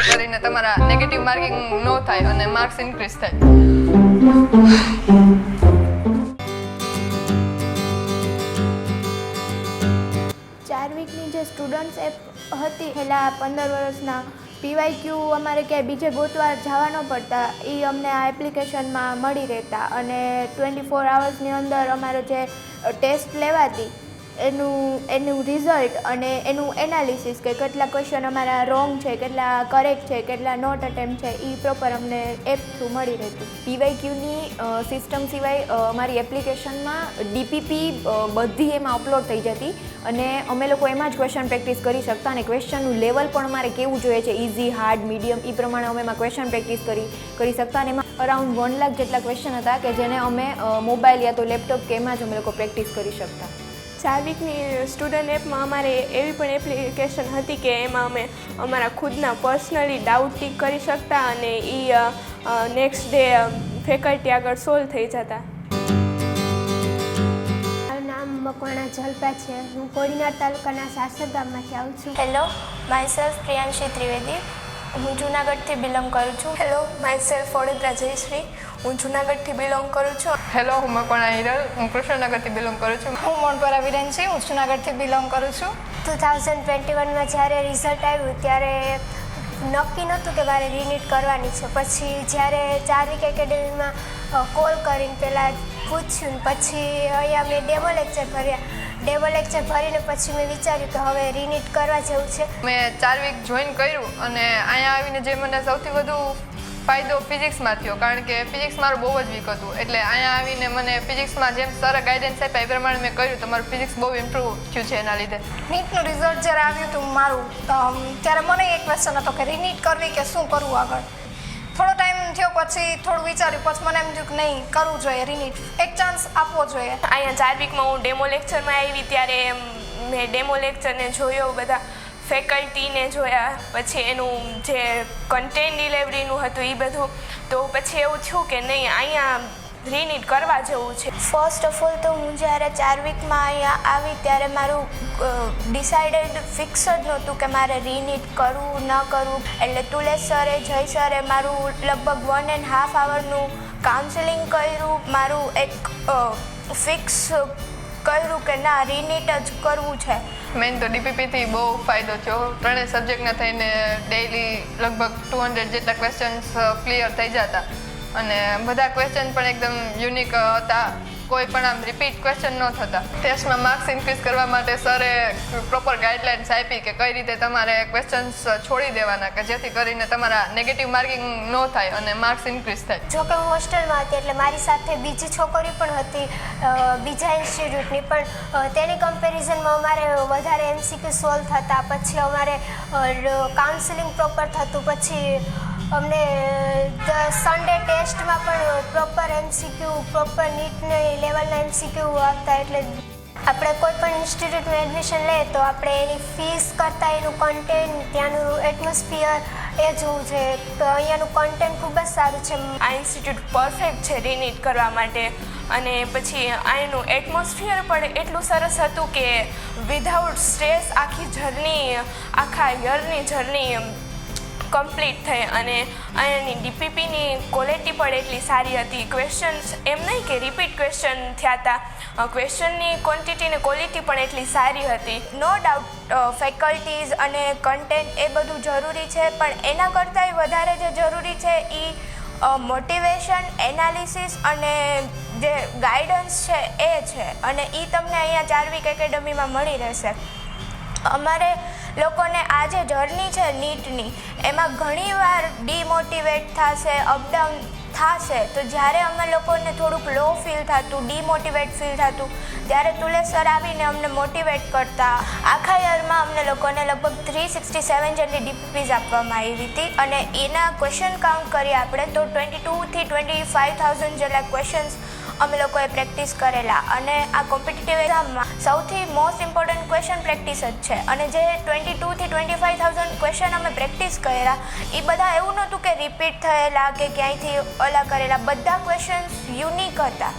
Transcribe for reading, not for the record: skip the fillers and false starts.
કરીને તમારા negative marking નો થાય અને માર્ક્સ ઇન્ક્રીઝ થાય. ચારવિકની જે સ્ટુડન્ટ્સ એપ હતી છેલ્લા 15 વર્ષના પીવાયક્યુ અમારે ક્યાંય બીજે ગોતવા જવા ન પડતા, એ અમને આ એપ્લિકેશનમાં મળી રહેતા અને 24 અવર્સની અંદર અમારે જે ટેસ્ટ લેવાતી એનું રિઝલ્ટ અને એનું એનાલિસિસ કે કેટલા ક્વેશ્ચન અમારા રોંગ છે, કેટલા કરેક્ટ છે, કેટલા નોટ અટેમ્પ્ટ છે, એ પ્રોપર અમને એપ થ્રુ મળી રહેતું. પીવાયક્યુની સિસ્ટમ સિવાય અમારી એપ્લિકેશનમાં ડીપીપી બધી એમાં અપલોડ થઈ જતી અને અમે લોકો એમાં જ ક્વેશ્ચન પ્રેક્ટિસ કરી શકતા અને ક્વેશ્ચનનું લેવલ પણ અમારે કેવું જોઈએ છે, ઇઝી, હાર્ડ, મીડિયમ, એ પ્રમાણે અમે એમાં ક્વેશ્ચન પ્રેક્ટિસ કરી શકતા અને એમાં અરાઉન્ડ 1 લાખ જેટલા ક્વેશ્ચન હતા કે જેને અમે મોબાઈલ યા તો લેપટોપ કે એમાં જ અમે લોકો પ્રેક્ટિસ કરી શકતા. ચારવિકની સ્ટુડન્ટ એપમાં અમારે એવી પણ એપ્લિકેશન હતી કે એમાં અમે અમારા ખુદના પર્સનલી ડાઉટ ટીક કરી શકતા અને એ નેક્સ્ટ ડે ફેકલ્ટી આગળ સોલ્વ થઈ જતા. મારું નામ મકવાણા જલપા છે. હું કોડીનાર તાલુકાના સાસર ગામમાંથી આવું છું. Hello, my self Priyanshi Trivedi. હું જુનાગઢથી બિલોંગ કરું છું. હેલો, માય સેલ્ફ વડોદરા જયશ્રી. હું જુનાગઢથી બિલોંગ કરું છું. હેલો, હું મકવાણા હિરલ. હું કૃષ્ણનગરથી બિલોંગ કરું છું. હું મોનપરા વિરેનજી. હું જુનાગઢથી બિલોંગ કરું છું. 2021માં જ્યારે રિઝલ્ટ આવ્યું ત્યારે નક્કી નહોતું કે મારે રીનીટ કરવાની છે. પછી જ્યારે ચારવિક એકેડેમીમાં કોલ કરીને પહેલાં પૂછ્યું, પછી અહીંયા મેં ડેમો લેક્ચર ભરીને પછી મેં વિચાર્યું કે હવે રીનીટ કરવા જેવું છે. મેં ચારવિક જોઈન કર્યું અને અહીંયા આવીને જે મને સૌથી વધુ ફાયદો ફિઝિક્સમાં થયો, કારણ કે ફિઝિક્સ મારું બહુ જ વીક હતું. એટલે અહીંયા આવીને મને ફિઝિક્સમાં જેમ સરે ગાઈડન્સ આપ્યા એ પ્રમાણે મેં કર્યું. તમારું ફિઝિક્સ બહુ ઇમ્પ્રૂવ થયું છે એના લીધે. નીટનું રિઝલ્ટ જ્યારે આવ્યું હતું મારું ત્યારે મને એક ક્વેશ્ચન હતો કે રીનીટ કરવી કે શું કરવું આગળ. થોડો ટાઈમ થયો પછી થોડું વિચાર્યું, પછી મને એમ થયું કે નહીં, કરવું જોઈએ રીનીટ, એક ચાન્સ આપવો જોઈએ. અહીંયા ચારવિકમાં હું ડેમો લેક્ચરમાં આવી ત્યારે મેં ડેમો લેક્ચરને જોયો, બધા ફેકલ્ટીને જોયા, પછી એનું જે કન્ટેન્ટ ડિલિવરીનું હતું એ બધું, તો પછી એવું થયું કે નહીં, અહીંયા રીનીટ કરવા જેવું છે. ફર્સ્ટ ઓફ ઓલ તો હું જ્યારે ચારવિકમાં અહીંયા આવી ત્યારે મારું ડિસાઇડેડ ફિક્સ જ નહોતું કે મારે રીનીટ કરવું ન કરવું. એટલે તુલેશ સરે, જય સરે મારું લગભગ 1.5 આવરનું કાઉન્સેલિંગ કર્યું, મારું એક ફિક્સ કર્યું કે ના, રીનીટ જ કરવું છે. મેઇન તો ડીપીપીથી બહુ ફાયદો થયો. ત્રણેય સબ્જેક્ટના થઈને ડેઇલી લગભગ 200 જેટલા ક્વેશ્ચન્સ ક્લિયર થઈ જતા અને બધા ક્વેશ્ચન પણ એકદમ યુનિક હતા. કોઈ પણ આમ રિપીટ ક્વેશ્ચન ન થતા. ટેસ્ટમાં માર્ક્સ ઇન્ક્રીઝ કરવા માટે સરે પ્રોપર ગાઈડલાઇન્સ આપી કે કઈ રીતે તમારે ક્વેશ્ચન્સ છોડી દેવાના કે જેથી કરીને તમારા નેગેટિવ માર્કિંગ ન થાય અને માર્ક્સ ઇન્ક્રીઝ થાય. જોકે હું હોસ્ટેલમાં હતી એટલે મારી સાથે બીજી છોકરી પણ હતી બીજા ઇન્સ્ટિટ્યૂટની, પણ તેની કમ્પેરિઝનમાં અમારે વધારે એમસીક્યુ સોલ્વ થતા, પછી અમારે કાઉન્સેલિંગ પ્રોપર થતું, પછી અમને સન્ડે ટેસ્ટમાં પણ પ્રોપર એમસીક્યુ, પ્રોપર નીટની લેવલના એમસીક્યુ આવતા. એટલે આપણે કોઈ પણ ઇન્સ્ટિટ્યૂટમાં એડમિશન લઈએ તો આપણે એની ફીસ કરતાં એનું કન્ટેન્ટ, ત્યાંનું એટમોસ્ફિયર એ જોવું છે. તો અહીંયાનું કન્ટેન્ટ ખૂબ જ સારું છે. આ ઇન્સ્ટિટ્યૂટ પરફેક્ટ છે રીનીટ કરવા માટે. અને પછી અહીંનું એટમોસ્ફિયર પણ એટલું સરસ હતું કે વિધાઉટ સ્ટ્રેસ આખા યરની જર્ની કમ્પ્લીટ થઈ. અને અહીંયાની ડીપીપીની ક્વોલિટી પણ એટલી સારી હતી. ક્વેશ્ચન્સ એમ નહીં કે રિપીટ ક્વેશ્ચન થયા હતા, ક્વેશ્ચનની ક્વોન્ટિટી ને ક્વોલિટી પણ એટલી સારી હતી. નો ડાઉટ ફેકલ્ટીઝ અને કન્ટેન્ટ એ બધું જરૂરી છે, પણ એના કરતાંય વધારે જે જરૂરી છે એ મોટિવેશન, એનાલિસિસ અને જે ગાઈડન્સ છે એ છે. અને એ તમને અહીંયા ચારવિક એકેડમીમાં મળી રહેશે. અમારે લોકોને આ જે જર્ની છે નીટની, એમાં ઘણીવાર ડીમોટિવેટ થશે, અપડાઉન થશે. તો જ્યારે અમે લોકોને થોડુંક લો ફીલ થતું, ડીમોટિવેટ ફીલ થતું, ત્યારે તુલેશ સર આવીને અમને મોટિવેટ કરતા. આખા યરમાં અમને લોકોને લગભગ 367 જેટલી ડીપીપીઝ આપવામાં આવી હતી અને એના ક્વેશ્ચન કાઉન્ટ કરીએ આપણે તો 22,000 થી 25,000 જેટલા ક્વેશ્ચન્સ અમે લોકોએ પ્રેક્ટિસ કરેલા. અને આ કોમ્પિટિટિવ એક્ઝામમાં સૌથી મોસ્ટ ઇમ્પોર્ટન્ટ ક્વેશ્ચન પ્રેક્ટિસ જ છે. અને જે 22,000 થી 25,000 ક્વેશ્ચન અમે પ્રેક્ટિસ કરેલા એ બધા એવું નહોતું કે રિપીટ થયેલા કે ક્યાંયથી ઓલા કરેલા. બધા ક્વેશ્ચન્સ યુનિક હતા.